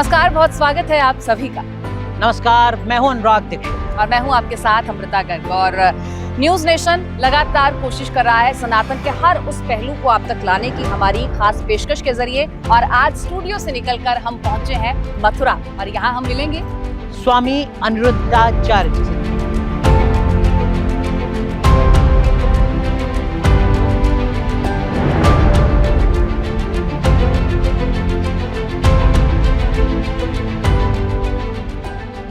नमस्कार, बहुत स्वागत है आप सभी का। नमस्कार, मैं हूं अनुराग दीक्षित और मैं हूं आपके साथ अमृता गर्ग। और न्यूज नेशन लगातार कोशिश कर रहा है सनातन के हर उस पहलू को आप तक लाने की हमारी खास पेशकश के जरिए। और आज स्टूडियो से निकलकर हम पहुंचे हैं मथुरा और यहाँ हम मिलेंगे स्वामी अनिरुद्धाचार्य जी से।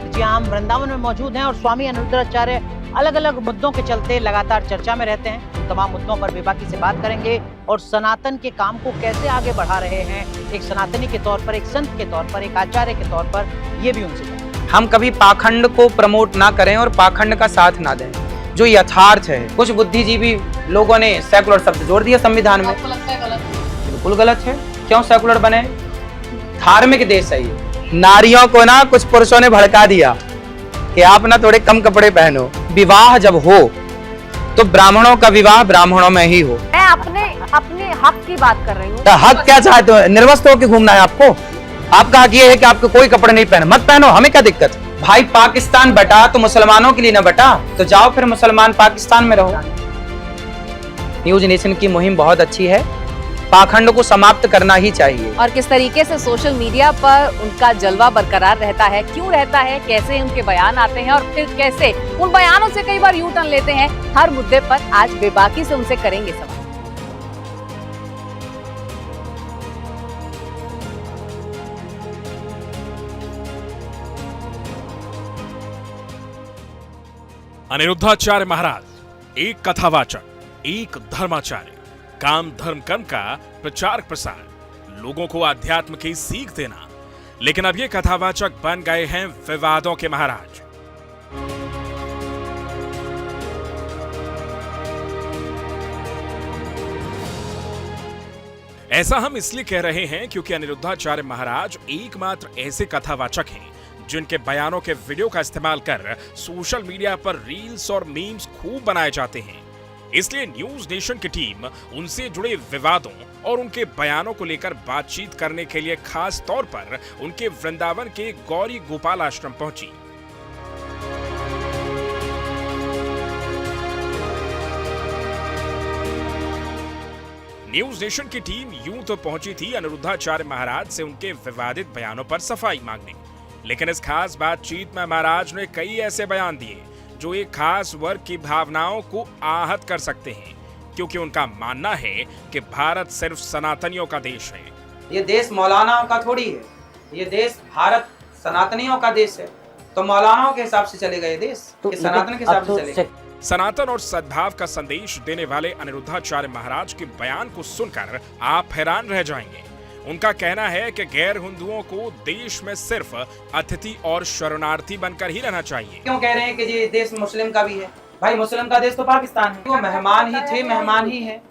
जी, हम वृंदावन में मौजूद हैं और स्वामी अनिरुद्धाचार्य अलग अलग मुद्दों के चलते लगातार चर्चा में रहते हैं। तमाम मुद्दों पर बेबाकी से बात करेंगे और सनातन के काम को कैसे आगे बढ़ा रहे हैं, एक सनातनी के तौर पर, एक संत के तौर पर, एक आचार्य के तौर पर, ये भी उनसे जानेंगे। हम कभी पाखंड को प्रमोट ना करें और पाखंड का साथ ना दें। जो यथार्थ है, कुछ बुद्धिजीवी लोगों ने सेकुलर शब्द जोड़ दिया संविधान में। आपको लगता है गलत है? बिल्कुल गलत है। क्यों सेकुलर बने? धार्मिक देश है ये। नारियों को ना कुछ पुरुषों ने भड़का दिया कि आप ना थोड़े कम कपड़े पहनो। विवाह जब हो तो ब्राह्मणों का विवाह ब्राह्मणों में ही हो। मैं अपने हक की बात कर रही हूँ। तो हक क्या चाहते हो? निर्वस्त्र होकर घूमना है आपको? आपका हक ये है कि आपको कोई कपड़े नहीं पहने, मत पहनो, हमें क्या दिक्कत? भाई पाकिस्तान बटा तो मुसलमानों के लिए ना बटा, तो जाओ फिर मुसलमान पाकिस्तान में रहो। न्यूज नेशन की मुहिम बहुत अच्छी है, पाखंड को समाप्त करना ही चाहिए। और किस तरीके से सोशल मीडिया पर उनका जलवा बरकरार रहता है, क्यों रहता है, कैसे उनके बयान आते हैं और फिर कैसे उन बयानों से कई बार यू टर्न लेते हैं, हर मुद्दे पर आज बेबाकी से उनसे करेंगे सवाल। अनिरुद्धाचार्य महाराज एक कथावाचक, एक धर्माचार्य, काम धर्म कर्म का प्रचार प्रसार, लोगों को अध्यात्म की सीख देना। लेकिन अब ये कथावाचक बन गए हैं विवादों के महाराज। ऐसा हम इसलिए कह रहे हैं क्योंकि अनिरुद्धाचार्य महाराज एकमात्र ऐसे कथावाचक हैं जिनके बयानों के वीडियो का इस्तेमाल कर सोशल मीडिया पर रील्स और मीम्स खूब बनाए जाते हैं। इसलिए न्यूज नेशन की टीम उनसे जुड़े विवादों और उनके बयानों को लेकर बातचीत करने के लिए खास तौर पर उनके वृंदावन के गौरी गोपाल आश्रम पहुंची। न्यूज नेशन की टीम यूं तो पहुंची थी अनिरुद्धाचार्य महाराज से उनके विवादित बयानों पर सफाई मांगने, लेकिन इस खास बातचीत में महाराज ने कई ऐसे बयान दिए जो एक खास वर्ग की भावनाओं को आहत कर सकते हैं, क्योंकि उनका मानना है कि भारत सिर्फ सनातनियों का देश है। ये देश मौलानाओं का थोड़ी है, ये देश भारत सनातनियों का देश है। तो मौलानाओं के हिसाब से चलेगा ये देश, कि सनातन के हिसाब से चलेगा? सनातन और सद्भाव का संदेश देने वाले अनिरुद्धाचार्य महाराज के बयान को सुनकर आप हैरान रह जाएंगे। उनका कहना है कि गैर हिंदुओं को देश में सिर्फ अतिथि और शरणार्थी बनकर ही रहना चाहिए। क्यों कह रहे हैं कि ये देश मुस्लिम का भी है? भाई मुस्लिम का देश तो पाकिस्तान है, वो मेहमान ही थे, मेहमान ही है।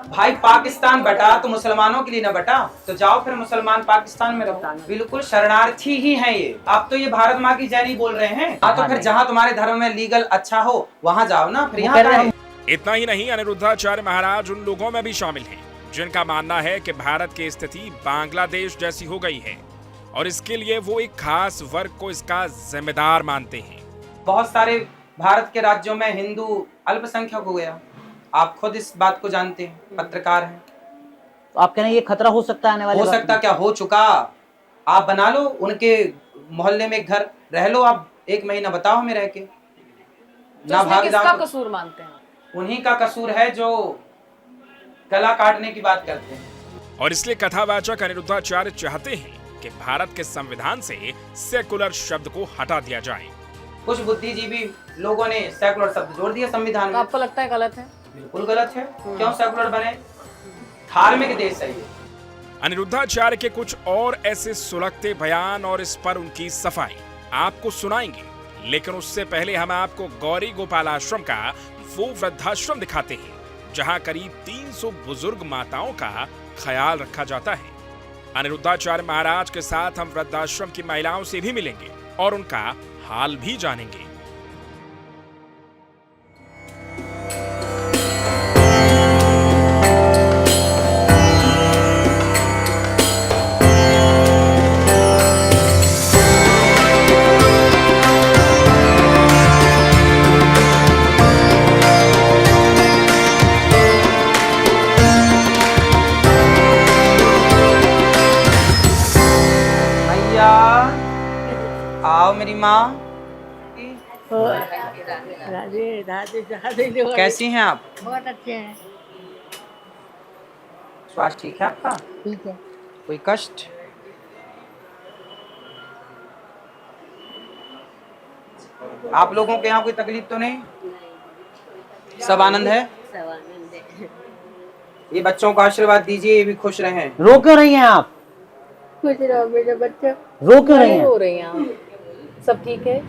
भाई पाकिस्तान बटा तो मुसलमानों के लिए ना बटा, तो जाओ फिर मुसलमान पाकिस्तान में रहो। बिल्कुल शरणार्थी ही है ये। आप तो ये भारत माँ की जय नहीं बोल रहे हैं। हाँ, तो फिर जहाँ तुम्हारे धर्म में लीगल अच्छा हो वहाँ जाओ ना, फिर यहाँ। इतना ही नहीं, अनिरुद्धाचार्य महाराज उन लोगों में भी शामिल हैं जिनका मानना है कि भारत की स्थिति बांग्लादेश जैसी हो गई है और इसके लिए वो एक खास वर्ग को इसका जिम्मेदार मानते हैं। बहुत सारे भारत के राज्यों में हिंदू अल्पसंख्यक हो गया, आप खुद इस बात को जानते हैं, पत्रकार हैं। तो आप कह रहे हैं ये खतरा हो सकता है आने वाले हो सकता क्या, हो चुका। आप बना लो उनके मोहल्ले में घर, रह लो आप 1 महीना, बताओ हमें रह के ना भाग जाओ। किसका कसूर मानते हैं? उन्हीं का कसूर है जो गला काटने की बात करते हैं। और इसलिए कथावाचक अनिरुद्धाचार्य चाहते हैं कि भारत के संविधान से सेकुलर शब्द को हटा दिया जाए। कुछ बुद्धिजीवी लोगों ने सेकुलर शब्द जोड़ दिया संविधान में। आपको लगता है गलत है? बिल्कुल गलत है। क्यों सेकुलर बने? धार्मिक देश है ये। अनिरुद्धाचार्य के कुछ और ऐसे सुलगते बयान और इस पर उनकी सफाई आपको सुनाएंगे, लेकिन उससे पहले हम आपको गौरी गोपाल आश्रम का वो वृद्धाश्रम दिखाते हैं जहां करीब 300 बुजुर्ग माताओं का ख्याल रखा जाता है। अनिरुद्धाचार्य महाराज के साथ हम वृद्धाश्रम की महिलाओं से भी मिलेंगे और उनका हाल भी जानेंगे। आओ मेरी माँ। राधे राधे राधे। कैसी हैं आप? बहुत अच्छे हैं। स्वास्थ्य ठीक है आपका? ठीक है। कोई कष्ट? आप लोगों के यहाँ कोई तकलीफ तो नहीं? सब आनंद है? सब आनंद है। ये बच्चों को आशीर्वाद दीजिए, ये भी खुश रहें। रो क्यों रही हैं आप? खुश रहो मेरे बच्चे। रो क्यों रही नहीं हैं? हो रही हैं आप? सब ठीक है?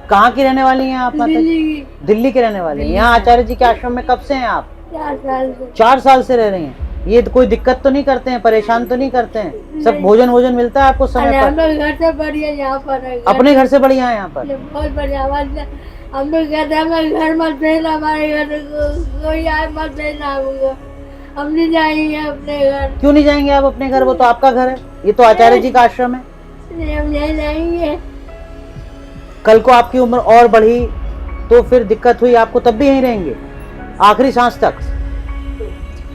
कहाँ की रहने वाली हैं आप? माता जी? दिल्ली दिल्ली के रहने वाली हैं। यहाँ आचार्य जी के आश्रम में कब से हैं आप? 4 साल से। 4 साल से रह रही हैं। ये तो कोई दिक्कत तो नहीं करते हैं, परेशान तो नहीं करते हैं? सब भोजन वोजन मिलता है आपको समय हम पर? लोग घर से बढ़िया यहाँ पर है। अपने घर से बढ़िया है यहाँ पर? बहुत बढ़िया बात। हम लोग कहते हैं हमारे घर मत भेजना, हमारे घर कोई आए मत भेजना हमको। हम नहीं जाएंगे अपने घर। क्यों नहीं जाएंगे आप अपने घर? वो तो आपका घर है, ये तो आचार्य जी का आश्रम है। नहीं, हम नहीं जाएंगे। कल को आपकी उम्र और बढ़ी तो फिर दिक्कत हुई आपको, तब भी यहीं रहेंगे आखिरी सांस तक?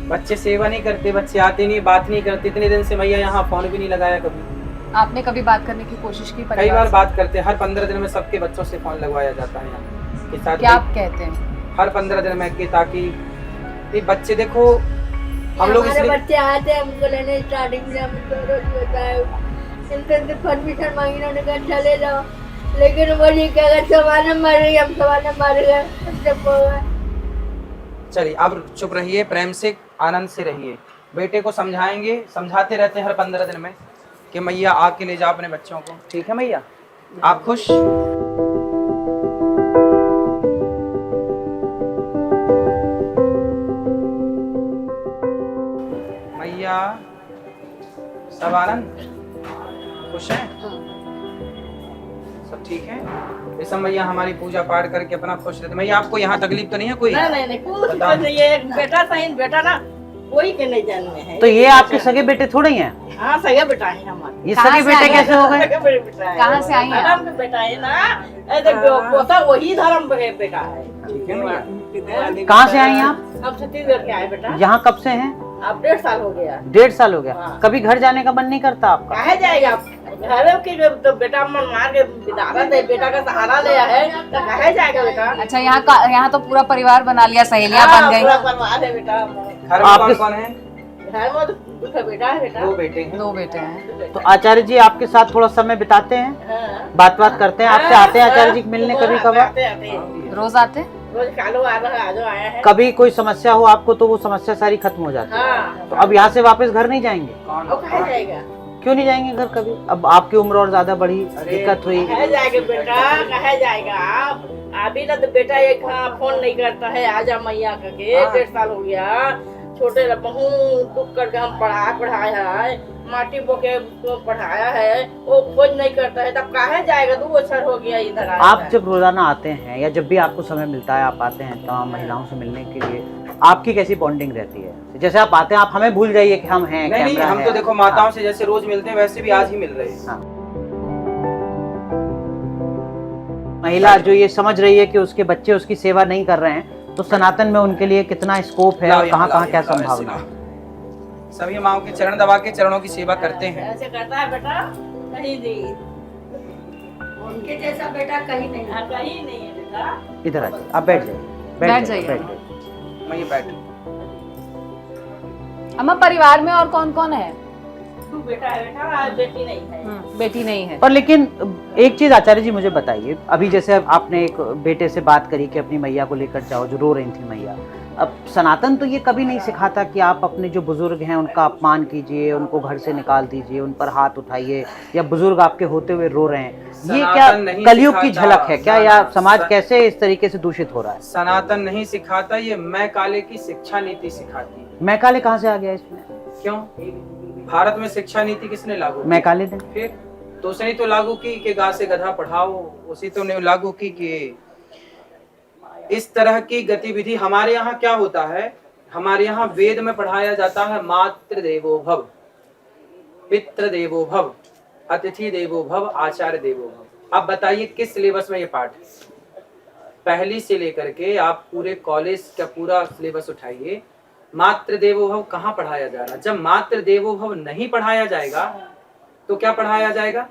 बच्चे सेवा नहीं करते, बच्चे आते नहीं, बात नहीं करते। इतने दिन से मैया यहाँ फोन भी नहीं लगाया कभी। आपने कभी बात करने की कोशिश की? कई परिवार बार से? बात करते हैं, हर 15 दिन में सबके बच्चों से फोन लगवाया जाता है यहाँ के साथ। क्या आप कहते हैं? हर 15 दिन में, कि ताकि ये बच्चे देखो हम लोग हमारे इसलिए बच्चे आते हैं हमको लेने, स्टार्टिंग में हमको रोज बताए इनसे परमिशन मांगी, उन्होंने कहा चले जाओ, लेकिन वो नहीं कहा सवाल मर गए, हम सवाल मर गए, चुप हो गए। चलिए अब चुप रहिए, प्रेम से आनंद से रहिए। बेटे को समझाएंगे, समझाते रहते हैं हर 15 दिन में कि मैया आके ले जाओ अपने बच्चों को। ठीक है मैया? आप खुश? मैया सब आनंद, खुश हैं? सब ठीक है? ये सब मैया हमारी पूजा पाठ करके अपना खुश रहते। मैया आपको यहाँ तकलीफ तो नहीं है कोई? नहीं कुछ नहीं, ये एक बेटा सही बेटा ना कोई के नहीं जन्मे है। तो ये आपके सगे बेटे थोड़े ही हैं? हाँ सही बेटा है हमारे। ये कहाँ सगे से बेटे आए कैसे हो गए? सगे बेटा है। कहाँ से आई हैं आप? धर्म के बेटा है ना, ऐसे पोता वही धर्म के बेटा है। ठीक है मैया। कहाँ से आई हैं आप? हम छत्तीसगढ़ के आए बेटा। यहाँ कब से हैं? अब 1.5 साल हो गया। 1.5 साल हो गया। हाँ। कभी घर जाने का मन नहीं करता आपका? कहा जाएगा घर के तो बेटा मन मार के बिदारा दे, बेटा का सहारा लिया है तो कहा जाएगा बेटा। अच्छा, यहाँ तो पूरा परिवार बना लिया, सहेलियां बन हाँ, गई। पूरा परिवार है बेटा। घर में आपके- कौन कौन है? घर में तो बेटा है बेटा। 2 बेटे हैं। 2 बेटे हैं। तो आचार्य जी आपके साथ थोड़ा समय बिताते हैं, हाँ। बात करते हैं आपसे? आते हैं आचार्य जी को मिलने कभी कभार? आते हैं। रोज आते? रोज कालो आ रहा है, आज आया है। कभी कोई समस्या हो आपको तो वो समस्या सारी खत्म हो जाती है। हाँ। तो अब यहाँ से वापस घर नहीं जाएंगे? कौन? वो कहा जाएगा? क्यों नहीं जाएंगे घर कभी? अब आपकी उम्र और ज्यादा बढ़ी, दिक्कत हुई। कहा जाएगा बेटा, कहा जाएगा आप अभी ना तो बेटा एक हाँ फोन नहीं करता है, आजा मैया करके। 1.5 साल हो गया, छोटे बहुत दुख करके हम पढ़ाया है, माटी बोके उसको पढ़ाया है, वो खोज नहीं करता है, तब कहा जाएगा? 2 बछर हो गया इधर आया आप है। जब रोजाना आते हैं या जब भी आपको समय मिलता है आप आते हैं तमाम महिलाओं से मिलने के लिए, आपकी कैसी बॉन्डिंग रहती है? जैसे आप आते हैं, आप हमें भूल जाइए कि हम हैं, नहीं कैमरा हम है। तो देखो माताओं से जैसे रोज मिलते हैं वैसे भी आज ही मिल रहे हैं। हाँ। महिला जो ये समझ रही है कि उसके बच्चे उसकी सेवा नहीं कर रहे हैं, तो सनातन में उनके लिए कितना स्कोप है और कहाँ कहाँ क्या संभावना है? सभी माओ के चरण दबा के चरणों की सेवा करते हैं। ऐसे करता है बेटा, कहीं नहीं, उनके जैसा बेटा कहीं नहीं। हाँ, कहीं नहीं है बेटा। इधर आ जाइए, आप बैठ जाइए, बैठ जाइए। बैठ जाइए। मैं ये बैठू। अम्मा, परिवार में और कौन कौन है? 2 बेटा है बेटा, बेटी नहीं है। बेटी नहीं है। और लेकिन एक चीज आचार्य जी मुझे बताइए, अभी जैसे आपने एक बेटे से बात करी कि अपनी मैया को लेकर जाओ जो रो रही थी मैया, अब सनातन तो ये कभी नहीं सिखाता कि आप अपने जो बुजुर्ग हैं उनका अपमान कीजिए, उनको घर से निकाल दीजिए, उन पर हाथ उठाइए, या बुजुर्ग आपके होते हुए रो रहे हैं, ये क्या सनातन नहीं कलयुग की सिखाता। झलक है क्या, या समाज कैसे इस तरीके से दूषित हो रहा है? सनातन नहीं सिखाता, ये मैं काले की शिक्षा नीति सिखाती है। मैं काले कहाँ से आ गया इसमें? क्यों? भारत में शिक्षा नीति किसने लागू की? मैं काले दिन फिर तो उसने तो लागू की कि गा से गधा पढ़ाओ, उसी तो ने लागू की कि इस तरह की गतिविधि। हमारे यहाँ क्या होता है, हमारे यहाँ वेद में पढ़ाया जाता है मातृ देवो भव, पितृ देवो भव, अतिथि देवो भव, आचार्य देवो भव। अब बताइए किस सिलेबस में ये पाठ है? पहली से लेकर के आप पूरे कॉलेज का पूरा सिलेबस उठाइए, मातृ देवो भव कहाँ पढ़ाया जा रहा है? जब मातृ देवो भव नहीं पढ़ाया जाएगा तो क्या पढ़ाया जाएगा?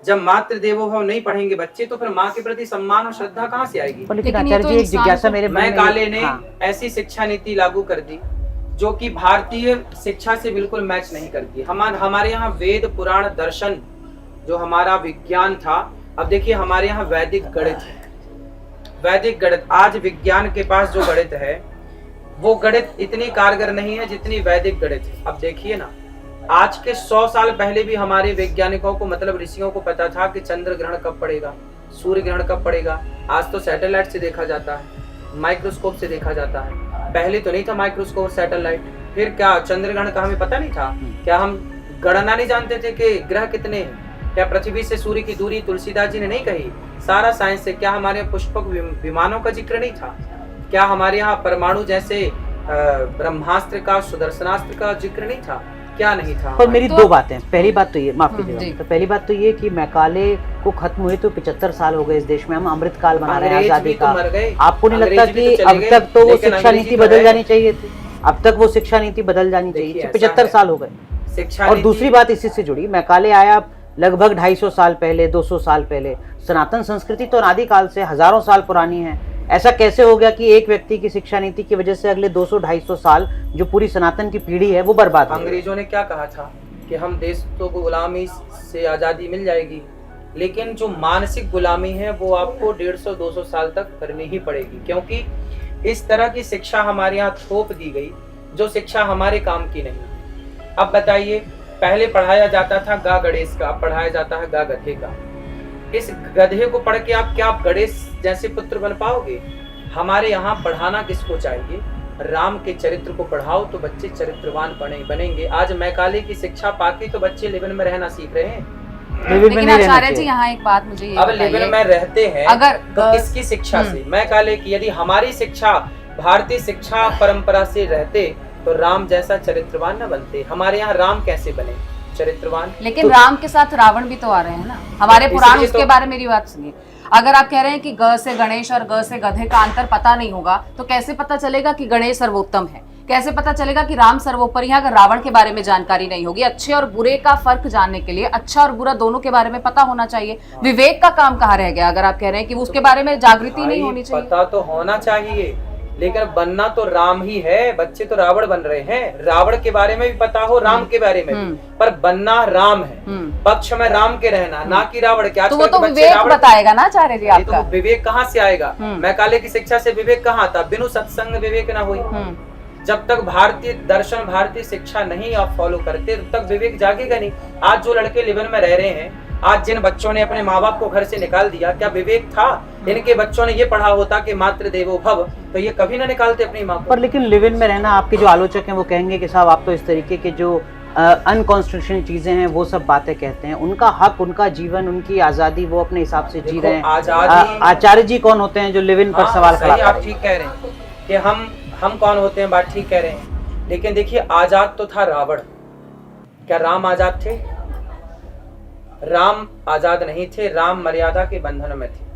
जब मातृ देवो भव नहीं पढ़ेंगे बच्चे तो फिर माँ के प्रति सम्मान और श्रद्धा कहाँ से आएगी? पर लेकिन लेकिन ये आचार्य तो जी एक इंसान जिज्ञासा को- मेरे मन में मैकाले ने हाँ, ऐसी शिक्षा नीति लागू कर दी जो कि भारतीय शिक्षा से बिल्कुल मैच नहीं करती। हमारे यहाँ वेद पुराण दर्शन जो हमारा विज्ञान था, अब देखिए हमारे यहाँ वैदिक गणित है। वैदिक गणित, आज विज्ञान के पास जो गणित है वो गणित इतनी कारगर नहीं है जितनी वैदिक गणित है। अब देखिए ना, आज के 100 साल पहले भी हमारे वैज्ञानिकों को मतलब ऋषियों को पता था कि चंद्र ग्रहण कब पड़ेगा, सूर्य ग्रहण कब पड़ेगा। आज तो सैटेलाइट से देखा जाता है, माइक्रोस्कोप से देखा जाता है। पहले तो नहीं था माइक्रोस्कोप और सैटेलाइट, फिर क्या चंद्र ग्रहण का हमें पता नहीं था? क्या हम गणना नहीं जानते थे कि ग्रह कितने हैं? क्या पृथ्वी से सूर्य की दूरी तुलसीदास जी ने नहीं कही? सारा साइंस से। क्या हमारे पुष्पक विमानों का जिक्र नहीं था? क्या हमारे यहाँ परमाणु जैसे ब्रह्मास्त्र का, सुदर्शनास्त्र का जिक्र नहीं था? क्या नहीं था? पर मेरी तो- दो बातें, पहली बात तो ये, माफ जी। कीजिएगा, तो पहली बात तो ये कि मैकाले को खत्म हुए तो 75 साल हो गए इस देश में, हम अमृत काल मना रहे हैं अंग्रेज आजादी भी तो का। मर गए, आपको नहीं लगता अंग्रेज भी कि तो चले अब गए, तक तो वो लेकिन शिक्षा अंग्रेजी नीति तो बदल है। जानी चाहिए थी? अब तक वो शिक्षा नीति बदल जानी चाहिए देखिए, थी। ऐसा 75 है। साल हो गए। शिक्षा और नीति- दूसरी बात इसी से जुड़ी, मैकाले आया लगभग 250 साल पहले, 200 साल पहले। सनातन संस्कृति तो अनादिकाल से हजारों साल पुरानी है। ऐसा कैसे हो गया कि एक व्यक्ति की शिक्षा नीति की वजह से अगले 200-250 साल जो पूरी सनातन की पीढ़ी है वो बर्बाद हो गई? अंग्रेजों ने क्या कहा था कि हम देश को गुलामी से आजादी मिल जाएगी, लेकिन जो मानसिक गुलामी है वो आपको 150-200 साल तक करनी ही पड़ेगी, क्योंकि इस तरह की शिक्षा हमारे यहाँ थोप दी गई जो शिक्षा हमारे काम की नहीं। अब बताइए, पहले पढ़ाया जाता था गा गणेश का, अब पढ़ाया जाता है गा गधे का। इस गधे को पढ़ के आप क्या गणेश जैसे पुत्र बन पाओगे? हमारे यहाँ पढ़ाना किसको चाहिए? राम के चरित्र को पढ़ाओ तो बच्चे चरित्रवान बनेंगे। आज मैकाले की शिक्षा पाके तो बच्चे लिवन में रहना सीख रहे हैं। लिविन में लेकिन नहीं रहना आचार्य जी चाहिए। यहाँ एक बात मुझे ये अब लिवन बताइए, में रहते हैं अगर तो किसकी शिक्षा से? मैकाले की। यदि हमारी शिक्षा भारतीय शिक्षा परंपरा से रहते तो राम जैसा चरित्रवान न बनते। हमारे यहाँ राम कैसे बने चरित्रवान? लेकिन राम के साथ रावण भी तो आ रहे हैं ना, हमारे पुराण इसलिए उसके तो- बारे में मेरी बात सुनिए। अगर आप कह रहे हैं कि ग से गणेश और ग से गधे का अंतर पता नहीं होगा, तो कैसे पता चलेगा कि गणेश सर्वोत्तम है? कैसे पता चलेगा कि राम सर्वोपरि है अगर रावण के बारे में जानकारी नहीं होगी? अच्छे और बुरे का फर्क जानने के लिए अच्छा और बुरा दोनों के बारे में पता होना चाहिए। विवेक का काम कहाँ रह गया अगर आप कह रहे हैं कि उसके बारे में जागृति नहीं होनी चाहिए? पता तो होना चाहिए, लेकिन बनना तो राम ही है। बच्चे तो रावण बन रहे हैं। रावण के बारे में भी पता हो, राम के बारे में भी, पर बनना राम है। पक्ष में राम के रहना, ना कि रावण के। तो वो तो विवेक बताएगा ना आचार्य जी आपका। तो विवेक कहाँ से आएगा? मैकाले की शिक्षा से विवेक कहाँ आता? बिनु सत्संग विवेक ना हुई। जब तक भारतीय दर्शन, भारतीय शिक्षा नहीं आप फॉलो करते तब तक विवेक जागेगा नहीं। आज जो लड़के लिवन में रह रहे हैं, आज जिन बच्चों ने अपने माँ बाप को घर से निकाल दिया, क्या विवेक था? इनके बच्चों ने ये पढ़ा होता कि मातृ देवो भव, तो ये कभी ना निकालते अपनी माँ को। पर लेकिन लिविन में रहना, आपके जो आलोचक हैं वो कहेंगे कि साहब आप तो इस तरीके के जो अनकॉन्स्टिट्यूशनल चीजें हैं वो सब बातें कहते हैं। उनका हक, उनका जीवन, उनकी आजादी, वो अपने हिसाब से जी रहे हैं। आजादी, आचार्य जी कौन होते हैं जो लिविन पर सवाल खड़ा सही आप करें? ठीक कह रहे हैं कि हम कौन होते हैं, बात ठीक कह रहे हैं। लेकिन देखिए, आजाद तो था रावण, क्या राम आजाद थे? राम आजाद नहीं थे, राम मर्यादा के बंधन में थे।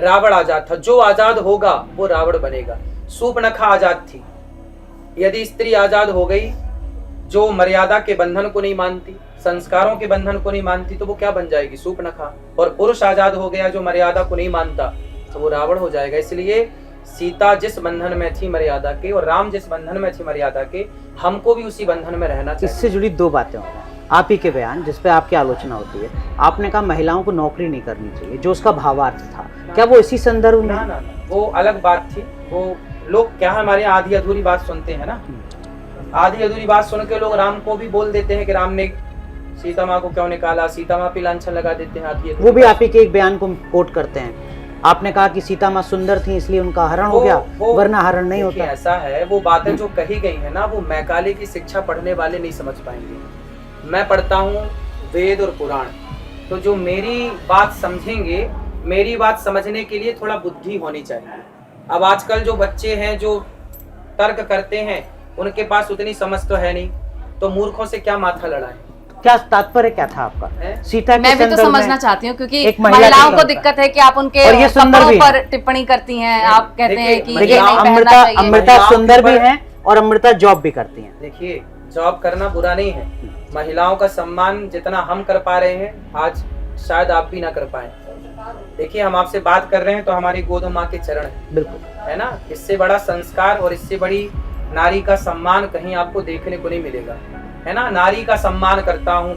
रावण आजाद था। जो आजाद होगा वो रावण बनेगा। शूर्पणखा आजाद थी। यदि स्त्री आजाद हो गई, जो मर्यादा के बंधन को नहीं मानती, संस्कारों के बंधन को नहीं मानती, तो वो क्या बन जाएगी? शूर्पणखा। और पुरुष आजाद हो गया जो मर्यादा को नहीं मानता, तो वो रावण हो जाएगा। इसलिए सीता जिस बंधन में थी मर्यादा के, और राम जिस बंधन में थी मर्यादा के, हमको भी उसी बंधन में रहना चाहिए। इससे जुड़ी दो बातें हो गई। आप ही के बयान जिसपे आपकी आलोचना होती है, आपने कहा महिलाओं को नौकरी नहीं करनी चाहिए, जो उसका भावार्थ था, क्या वो इसी संदर्भ में? ना, वो अलग बात थी। वो लोग क्या हमारे यहाँ आधी अधूरी बात सुनते हैं ना, आधी अधूरी बात सुन के लोग राम को भी बोल देते हैं कि राम ने सीता माँ को क्यों निकाला, सीता माँ पे लांछन लगा देते हैं आधी अधूरी। वो भी आप ही के एक बयान को कोट करते हैं। आपने कहा कि सीता माँ सुंदर थी इसलिए उनका हरण हो गया, वरना हरण नहीं होता। ऐसा है, वो बातें जो कही गई है ना, वो मैकाले की शिक्षा पढ़ने वाले नहीं समझ पाएंगे। मैं पढ़ता हूँ वेद और पुराण, तो जो मेरी बात समझेंगे, मेरी बात समझने के लिए थोड़ा बुद्धि होनी चाहिए। अब आजकल जो बच्चे हैं जो तर्क करते हैं, उनके पास उतनी समझ तो है नहीं, तो मूर्खों से क्या माथा लड़ाएं? क्या तात्पर्य क्या था आपका? सीता के मैं भी तो संदर्भ में समझना चाहती हूँ, क्योंकि एक महिला महिलाओं की को दिक्कत है कि आप उनके और ये सुंदर कपड़ों भी पर है। टिप्पणी करती हैं। आप कहते हैं कि ये देखिए, नहीं पहनना अमृता चाहिए। अमृता महिलाओं सुंदर भी पर- हैं और अमृता जॉब भी करती हैं। देखिए, जॉब करना बुरा नहीं है। महिलाओं का सम्मान जितना हम कर पा रहे हैं आज शायद आप भी ना कर पाए। देखिए हम आपसे बात कर रहे हैं तो हमारी गोद माँ के चरण है, बिल्कुल, है ना। इससे बड़ा संस्कार और इससे बड़ी नारी का सम्मान कहीं आपको देखने को नहीं मिलेगा, है ना। नारी का सम्मान करता हूँ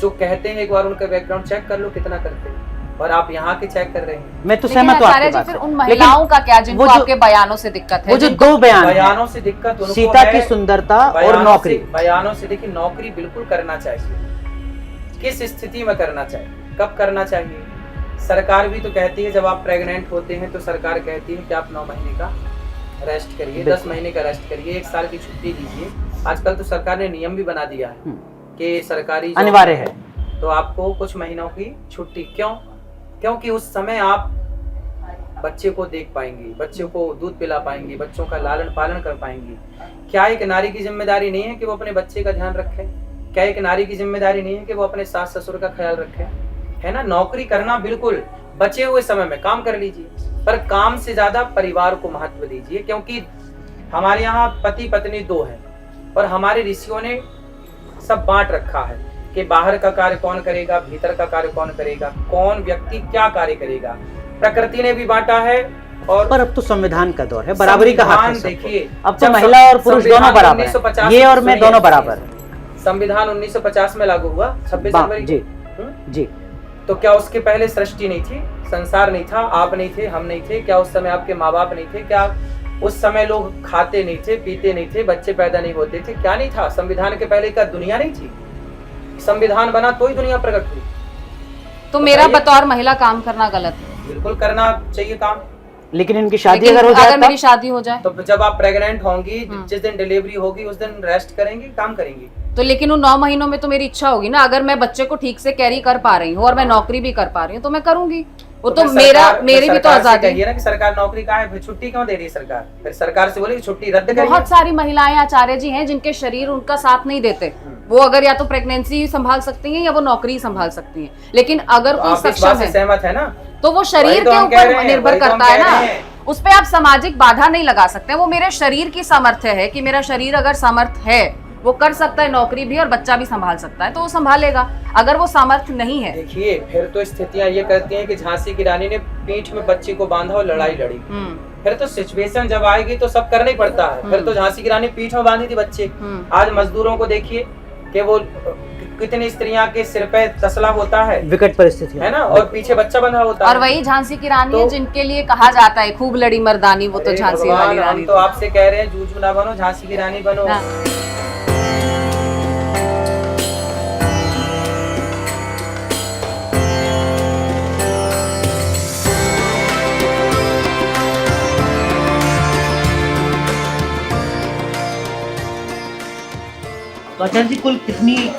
जो कहते हैं, एक बार उनका बैकग्राउंड चेक कर लो कितना करते हैं, और आप यहाँ के चेक कर रहे हैं। मैं तो लेकिन सहमत हूँ आचार्य आपकी जी बात फिर से। उन महिलाओं का क्या जिनको वो जो- आपके बयानों से दिक्कत है? वो जो दो बयान हैं, बयानों से दिक्कत उनको सीता है, की सुंदरता और बयानों नौकरी। से- बयानों से देखिए, नौकरी बिल्कुल करना चाहिए। किस स्थिति में करना चाहिए, कब करना चाहिए? सरकार भी तो कहती है, जब आप प्रेग्नेंट होते हैं तो सरकार कहती है कि आप 9 महीने का रेस्ट करिए, 10 महीने का रेस्ट करिए, 1 साल की छुट्टी लीजिए। आजकल तो सरकार ने नियम भी बना दिया है कि सरकारी जॉब अनिवार्य है। तो आपको कुछ महीनों की छुट्टी। क्यों? क्योंकि उस समय आप बच्चे को देख पाएंगी, बच्चे को दूध पिला पाएंगी, बच्चों का लालन पालन कर पाएंगी। क्या एक नारी की जिम्मेदारी नहीं है कि वो अपने बच्चे का ध्यान रखे? क्या एक नारी की जिम्मेदारी नहीं है कि वो अपने सास ससुर का ख्याल रखे? है ना। नौकरी करना बिल्कुल, बचे हुए समय में काम कर लीजिए, पर काम से ज्यादा परिवार को महत्व दीजिए। क्योंकि हमारे यहाँ पति पत्नी 2 हैं और हमारे ऋषियों ने सब बांट रखा है कि बाहर का कार्य कौन करेगा, भीतर का कार्य कौन करेगा, कौन व्यक्ति क्या कार्य करेगा। प्रकृति ने भी बांटा है। और पर अब तो संविधान का दौर है, बराबरी का हक है सबको। देखिए, अब तो जब महिला और पुरुष दोनों बराबर हैं, 1950 ये और मैं सुनिए, दोनों बराबर हैं। संविधान 1950 में लागू हुआ 26 जनवरी जी जी। तो क्या उसके पहले सृष्टि नहीं थी, संसार नहीं था, आप नहीं थे, हम नहीं थे? क्या उस समय आपके माँ बाप नहीं थे? क्या उस समय लोग खाते नहीं थे, पीते नहीं थे, बच्चे पैदा नहीं होते थे? क्या नहीं था? संविधान के पहले क्या दुनिया नहीं थी? संविधान बना तो ही दुनिया प्रकट हुई। तो मेरा बतौर महिला काम करना गलत है? बिल्कुल करना चाहिए काम। लेकिन इनकी शादी लेकिन अगर हो जाए मेरी तब? शादी हो जाए तो जब आप प्रेग्नेंट होंगी, जिस दिन डिलीवरी होगी उस दिन रेस्ट करेंगी, काम करेंगी। तो लेकिन उन 9 महीनों में तो मेरी इच्छा होगी ना, अगर मैं बच्चे को ठीक से कैरी कर पा रही हूँ और मैं नौकरी भी कर पा रही हूँ तो मैं करूंगी। वो तो मेरी भी तो आजादी है ना कि सरकार नौकरी का है, फिर छुट्टी क्यों दे रही है सरकार? फिर सरकार से बोले कि छुट्टी रद्द करिए। बहुत सारी महिलाएं आचार्य जी हैं जिनके शरीर उनका साथ नहीं देते। वो अगर या तो प्रेगनेंसी संभाल सकती हैं या वो नौकरी संभाल सकती हैं, लेकिन अगर कोई आप इस सक्षम बात से है सहमत है ना? तो वो शरीर वही तो के हम कह रहे ऊपर हैं, निर्भर वही तो हम करता है कह ना। रहे हैं। उस पे आप सामाजिक बाधा नहीं लगा सकते। वो मेरे शरीर की सामर्थ्य है कि मेरा शरीर अगर सामर्थ्य है, वो कर सकता है नौकरी भी और बच्चा भी संभाल सकता है, तो वो संभालेगा। अगर वो सामर्थ्य नहीं है, देखिए फिर तो स्थितियां ये करती हैं कि झांसी की रानी ने पीठ में बच्चे को बांधा और लड़ाई लड़ी। फिर तो सिचुएशन जब आएगी तो सब करना ही पड़ता है। फिर तो झांसी की रानी पीठ में बांधी थी बच्चे। आज मजदूरों को देखिए कि वो कितनी स्त्रियां के सिर पे तसला होता है, विकट परिस्थिति है ना, और पीछे बच्चा बंधा होता है। और वही झांसी की रानी है तो- जिनके लिए कहा जाता है खूब लड़ी मर्दानी, वो तो अरे झांसी भगवान, वाली रानी हम तो आपसे कह रहे हैं जूझू ना बनो, झांसी की रानी बनो। हाँ। तो आचार्य जी कुल कितनी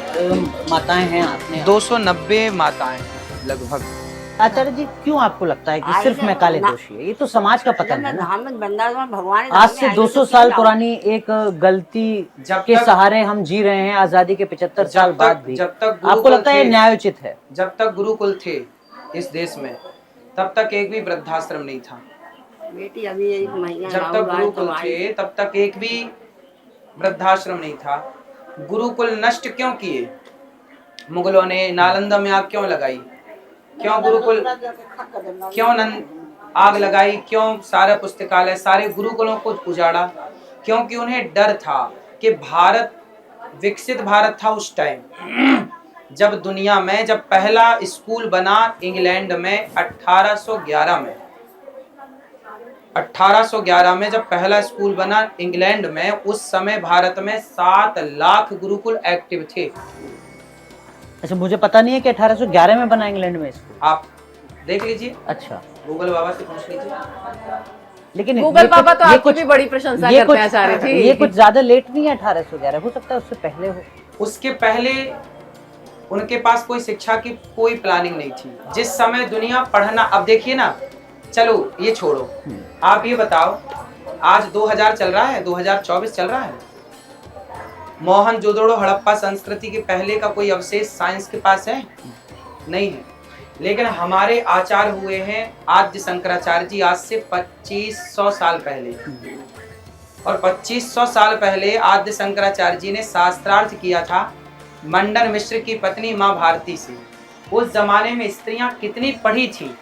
माताएं हैं आपने? 290 माताएं लगभग। आचार्य जी क्यों आपको लगता है कि सिर्फ मैं काले दोषी है? ये तो समाज का पतन है ना। भगवान आज से 200 साल पुरानी एक गलती जब के तक- सहारे हम जी रहे हैं आजादी के 75 साल बाद भी। जब तक आपको लगता है ये थे- न्यायोचित है? जब तक गुरुकुल थे इस देश में, तब तक एक भी वृद्धाश्रम नहीं था। बेटी अभी एक महीना जब तक गुरुकुल थे तब तक एक भी वृद्धाश्रम नहीं था। गुरुकुल नष्ट क्यों किए मुगलों ने? नालंदा में आग क्यों लगाई? क्यों गुरुकुल, क्यों आग लगाई? क्यों सारा पुस्तकालय, सारे गुरुकुलों को उजाड़ा? क्योंकि उन्हें डर था कि भारत विकसित भारत था उस टाइम जब दुनिया में, जब पहला स्कूल बना इंग्लैंड में 1811 में। 1811 में जब पहला स्कूल बना इंग्लैंड में, उस समय भारत में 7 लाख गुरुकुल एक्टिव थे। अच्छा, मुझे पता नहीं है कि 1811 में बना इंग्लैंड में स्कूल। आप देख लीजिए, अच्छा, गूगल बाबा से पूछ लीजिए। लेकिन गूगल ये बाबा कुछ- तो ये आपकी कुछ- भी बड़ी प्रशंसा ये करते कुछ- हैं आचार्य जी। ये कुछ ज्यादा लेट नहीं है 1811, हो सकता है उससे पहले हो। उसके पहले उनके पास कोई शिक्षा की कोई प्लानिंग नहीं थी। जिस समय दुनिया पढ़ना, अब देखिए ना, चलो ये छोड़ो, आप ये बताओ, आज 2000 चल रहा है, 2024 चल रहा है। मोहनजोदड़ो हड़प्पा संस्कृति के पहले का कोई अवशेष साइंस के पास है? नहीं है। लेकिन हमारे आचार्य हुए हैं आद्य शंकराचार्य जी आज से 2500 साल पहले, और 2500 साल पहले आद्य शंकराचार्य जी ने शास्त्रार्थ किया था मंडन मिश्र की पत्नी माँ भारती से। उस जमाने में स्त्रियां कितनी पढ़ी थी।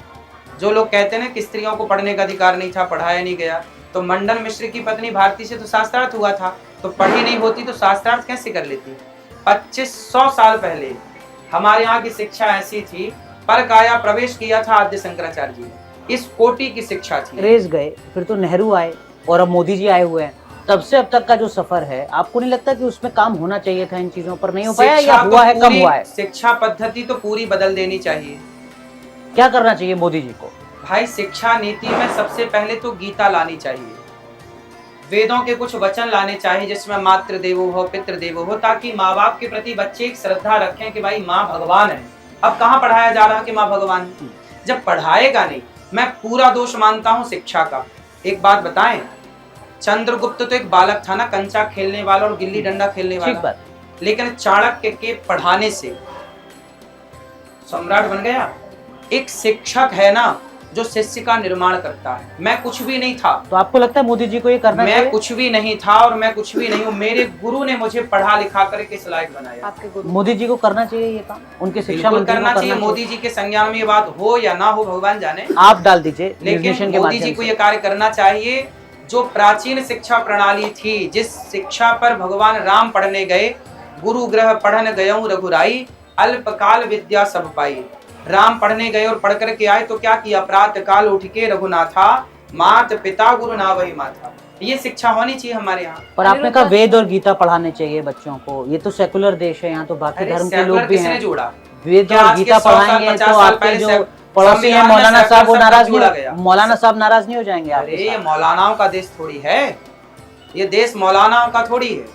जो लोग कहते हैं ना कि स्त्रियों को पढ़ने का अधिकार नहीं था, पढ़ाया नहीं गया, तो मंडन मिश्र की पत्नी भारती से तो शास्त्रार्थ हुआ था, तो पढ़ी नहीं होती तो शास्त्रार्थ कैसे कर लेती। 2500 साल पहले हमारे यहाँ की शिक्षा ऐसी थी, पर काया प्रवेश किया था आद्य शंकराचार्य जी ने, इस कोटि की शिक्षा थी। अंग्रेज गए, फिर तो नेहरू आए और अब मोदी जी आए हुए हैं। तब से अब तक का जो सफर है, आपको नहीं लगता कि उसमें काम होना चाहिए था, इन चीजों पर नहीं हो पाया या हुआ है, कम हुआ है? शिक्षा पद्धति तो पूरी बदल देनी चाहिए। क्या करना चाहिए मोदी जी को? भाई शिक्षा नीति में सबसे पहले तो गीता लानी चाहिए, वेदों के कुछ वचन लाने चाहिए जिसमें मातृ देवो हो पितृ देवो हो, ताकि माँ बाप के प्रति बच्चे एक श्रद्धा रखें कि भाई माँ भगवान है। अब कहाँ पढ़ाया जा रहा है कि माँ भगवान है? जब पढ़ाएगा नहीं, मैं पूरा दोष मानता हूँ शिक्षा का। एक बात बताएं, चंद्रगुप्त तो एक बालक था ना, कंचा खेलने वाला और गिल्ली डंडा खेलने वाला, लेकिन चाणक्य के पढ़ाने से सम्राट बन गया। एक शिक्षक है ना जो शिष्य का निर्माण करता है। मैं कुछ भी नहीं था, तो आपको लगता है मोदी जी को ये करना चाहिए? मैं कुछ भी नहीं था और मैं कुछ भी नहीं हूँ, मेरे गुरु ने मुझे पढ़ा लिखा करके इस लायक बनाया। आपके गुरु मोदी जी को करना चाहिए ये काम, उनके शिक्षा बिल्कुल मंत्री करना को चाहिए। मोदी जी के संज्ञान में ये बात हो या ना हो भगवान जाने, आप डाल दीजिए, लेकिन मोदी जी को ये कार्य करना चाहिए। जो प्राचीन शिक्षा प्रणाली थी, जिस शिक्षा पर भगवान राम पढ़ने गए, गुरु ग्रह पढ़न गयऊं रघुराई, अल्पकाल विद्या सब पाई। राम पढ़ने गए और पढ़ करके आए तो क्या किया, प्रातः काल उठ के रघुनाथा, मात पिता गुरु ना वही माता। ये शिक्षा होनी चाहिए हमारे यहाँ। पर आपने कहा वेद और गीता पढ़ाने चाहिए बच्चों को, ये तो सेकुलर देश है, यहाँ तो बाकी धर्म के लोग भी हैं। जोड़ा वेद और गीता पढ़ाएंगे तो आपके जो पड़ोसी है मौलाना साहब, वो नाराज नहीं, मौलाना साहब नाराज नहीं हो जाएंगे? अरे ये मौलानाओं का देश थोड़ी है, ये देश मौलानाओं का थोड़ी है,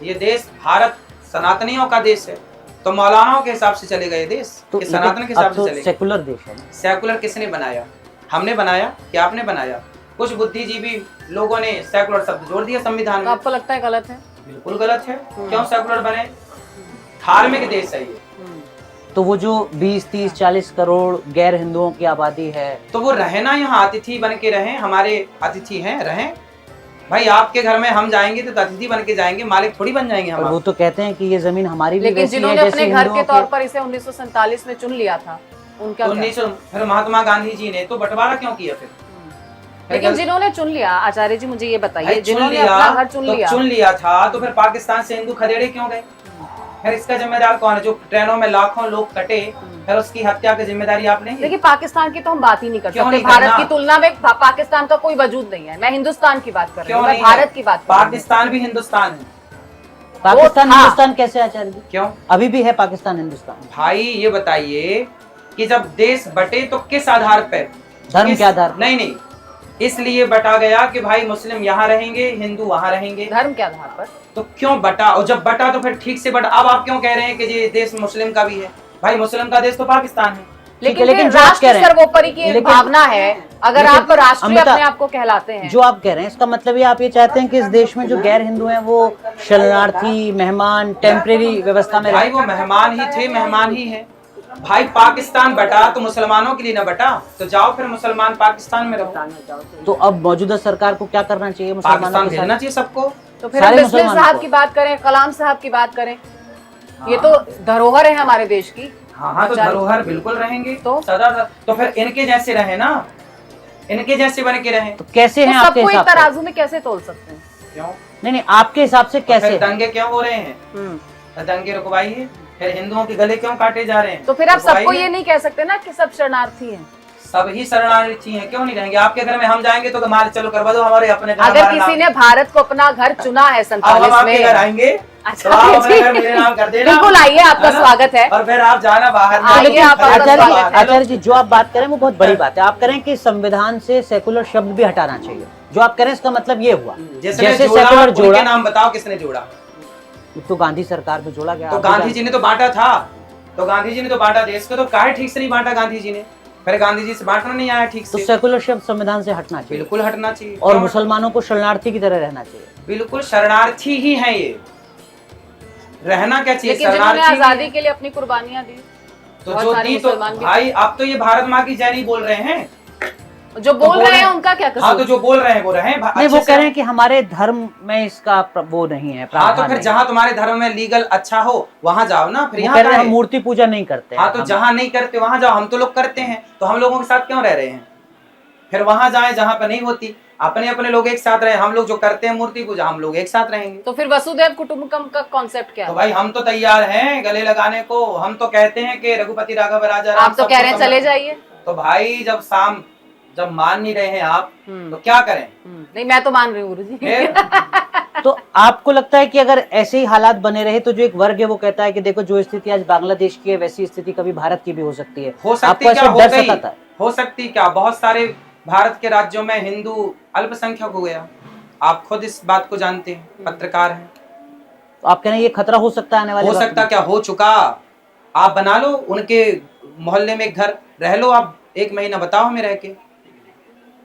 ये देश भारत सनातनियों का देश है। तो मौलानाओं के हिसाब से चलेगा ये देश, तो सनातन के हिसाब से चलेगा? सेकुलर देश है। सेकुलर किसने बनाया? हमने बनाया कि आपने बनाया? कुछ बुद्धिजीवी लोगों ने सेकुलर शब्द जोड़ दिया संविधान में। आपको लगता है गलत है? बिल्कुल गलत है। क्यों सेकुलर बने? धार्मिक देश है ये। तो वो जो 20, 30, 40 करोड़ गैर हिंदुओं की आबादी है, तो वो रहे ना, यहाँ अतिथि बन के रहें, हमारे अतिथि हैं, रहें। भाई आपके घर में हम जाएंगे तो अतिथि बन के जाएंगे, मालिक थोड़ी बन जाएंगे हम। वो तो कहते हैं कि ये जमीन हमारी भी लेकिन वैसी है जिन्होंने जैसे अपने घर के तौर के। पर इसे 1947 में चुन लिया था, उनका क्या? 1900 फिर महात्मा गांधी जी ने तो बंटवारा क्यों किया फिर? लेकिन जिन्होंने चुन लिया, आचार्य जी मुझे ये बताइए, भाई जिन्होंने अपना घर चुन लिया था तो फिर पाकिस्तान से हिंदू खदेड़े क्यों गए? फिर इसका जिम्मेदार कौन है? जो ट्रेनों में लाखों लोग कटे, फिर उसकी हत्या की जिम्मेदारी आप नहीं? देखिए पाकिस्तान की तो हम बात ही नहीं कर क्यों सकते, नहीं भारत करना? की तुलना में पाकिस्तान का कोई वजूद नहीं है। मैं हिंदुस्तान की बात कर रही हूँ, मैं नहीं भारत की बात कर रही हूँ। पाकिस्तान भी हिंदुस्तान है। पाकिस्तान वो था। हिंदुस्तान कैसे आचार्य जी? क्यों? अभी भी है पाकिस्तान हिंदुस्तान? भाई ये बताइए कि जब देश बटे तो किस आधार पर? धर्म के आधार पर? नहीं, इसलिए बटा गया कि भाई मुस्लिम यहाँ रहेंगे, हिंदू वहाँ रहेंगे। धर्म के आधार पर तो क्यों बटा? और जब बटा तो फिर ठीक से बटा। अब आप क्यों कह रहे हैं कि ये देश मुस्लिम का भी है? भाई मुस्लिम का देश तो पाकिस्तान है। लेकिन लेकिन जो आप कह राष्ट्र रहे हैं, सर्वोपरि की एक लेकिन- भावना है। अगर लेकिन आप राष्ट्रीय अमिता, अपने आप को कहलाते हैं, जो आप कह रहे हैं इसका मतलब ये आप ये चाहते हैं कि इस देश में जो गैर हिंदू हैं वो शरणार्थी, मेहमान, टेम्परेरी व्यवस्था में भाई वो मेहमान ही थे, मेहमान ही है। भाई पाकिस्तान बटा तो मुसलमानों के लिए ना बटा, तो जाओ फिर मुसलमान पाकिस्तान में रहो। तो अब मौजूदा सरकार को क्या करना चाहिए? मुसलमानों पाकिस्तान के भेजना साथ? चाहिए सबको। तो फिर सारे हम बिस्मिल मुसलमानों साहब को। की बात करें, कलाम साहब की बात करें, ये तो धरोहर है हमारे देश की। हाँ तो धरोहर बिल्कुल रहेंगे तो सदा। तो फिर इनके जैसे रहे ना, इनके जैसे बन के रहे। तो कैसे हैं तो आपके सबको एक हिसाब से? तराजू में कैसे तोल सकते हैं? क्यों? नहीं, आपके हिसाब से तो कैसे फिर है? दंगे क्यों हो रहे हैं? तो दंगे रुकवाइए। फिर हिंदुओं के गले क्यों काटे जा रहे हैं? तो फिर आप सबको रुकवाइए। ये नहीं कह सकते ना कि सब शरणार्थी हैं। सब ही शरणार्थी हैं, क्यों नहीं रहेंगे? आपके घर में हम जाएंगे तो हमारे चलो करवा दो, हमारे अपने घर अगर हमारा किसी नाम। ने भारत को अपना घर चुना है अब हम 47 आपके घर में, आएंगे अच्छा तो आप अपने जी। घर मेरे नाम कर देना। बिल्कुल आइए, आपका है ना? स्वागत है। और फिर आप जाना बाहर में। आइए, आप अपना आचार्य जी, स्वागत है। आचार्य जी जो आप बात करें वो बहुत बड़ी बात है। आप करें कि संविधान से सेकुलर शब्द भी हटाना चाहिए, जो आप करें इसका मतलब ये हुआ जिसने जैसे जोड़ा, सेकुलर उनके जोड़ा नाम बताओ किसने जोड़ा? तो गांधी सरकार में जोड़ा गया। तो गांधी जी ने तो बांटा था, तो गांधी जी ने तो बांटा देश को, तो काहे ठीक से नहीं बांटा गांधी जी ने? फिर गांधी जी से बांटना नहीं आया ठीक तो से। सेकुलर शब्द संविधान से हटना चाहिए बिल्कुल हटना चाहिए। और क्यों? मुसलमानों को शरणार्थी की तरह रहना चाहिए। बिल्कुल शरणार्थी ही है ये, रहना क्या चाहिए? लेकिन जिन्होंने शरणार्थी आजादी के लिए अपनी कुर्बानियां दी, तो बहुत जो सारे दी तो मुसलमान भी भाई अब तो ये भारत माँ की जय नहीं बोल रहे हैं। जो बोल रहे हैं उनका क्या कसूर? हाँ तो जो बोल रहे हैं वो रहे नहीं, वो कह रहे हैं कि हमारे धर्म में इसका वो नहीं है, हाँ तो प्रावधान फिर नहीं। जहाँ तुम्हारे धर्म में लीगल अच्छा हो वहां जाओ ना, फिर वो यहाँ कह रहे हैं काहे? हम मूर्ति पूजा नहीं करते हैं। हाँ तो जहाँ नहीं करते वहां जाओ, हम तो लोग करते हैं, तो हम लोगों के साथ क्यों रह रहे हैं? फिर वहां जाए जहाँ पे नहीं होती, अपने अपने लोग एक साथ रहे, हम लोग जो करते हैं मूर्ति पूजा हम लोग एक साथ रहेंगे। तो फिर वसुदेव कुटुंबकम का कॉन्सेप्ट क्या तो है? भाई हम तो तैयार हैं गले लगाने को, हम तो कहते हैं कि रघुपति राघव राजा राम आप तो सबको कह रहे हैं समझ- चले जाइए। तो भाई जब मान नहीं रहे हैं आप हम्म। तो क्या करें नहीं, मैं तो मान रही हूँ गुरुजी। फिर? तो आपको लगता है कि अगर ऐसे ही हालात बने रहे तो जो एक वर्ग है वो कहता है कि देखो जो स्थिति आज बांग्लादेश की है वैसी स्थिति कभी भारत की भी हो सकती है, हो सकती आपको क्या, ऐसा हो डर गई, सताता है? हो सकती क्या, बहुत सारे भारत के राज्यों में हिंदू अल्पसंख्यक हो गया, आप खुद इस बात को जानते हैं, पत्रकार हैं। तो आप कह रहे हैं ये खतरा हो सकता है आने वाले हो वक्त सकता में? क्या, हो चुका। आप बना लो उनके मोहल्ले में एक घर, रह लो आप 1 महीना, बताओ हमें रह के तो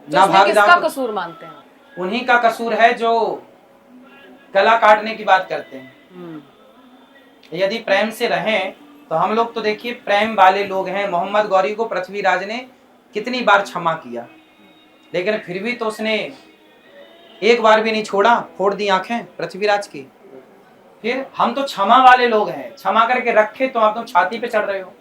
ना उसमें भाग किसका जाओ। कसूर मानते हैं? उन्हीं का कसूर है जो गला काटने की बात करते हैं। यदि प्रेम से रहें तो हम लोग तो देखिए प्रेम वाले लोग हैं। मोहम्मद गौरी को पृथ्वीराज ने कितनी बार क्षमा किया, लेकिन फिर भी तो उसने एक बार भी नहीं छोड़ा, फोड़ दी आंखें पृथ्वीराज की। फिर हम तो क्षमा वाले लोग हैं, क्षमा करके रखे तो आप तो छाती पे चढ़ रहे हो।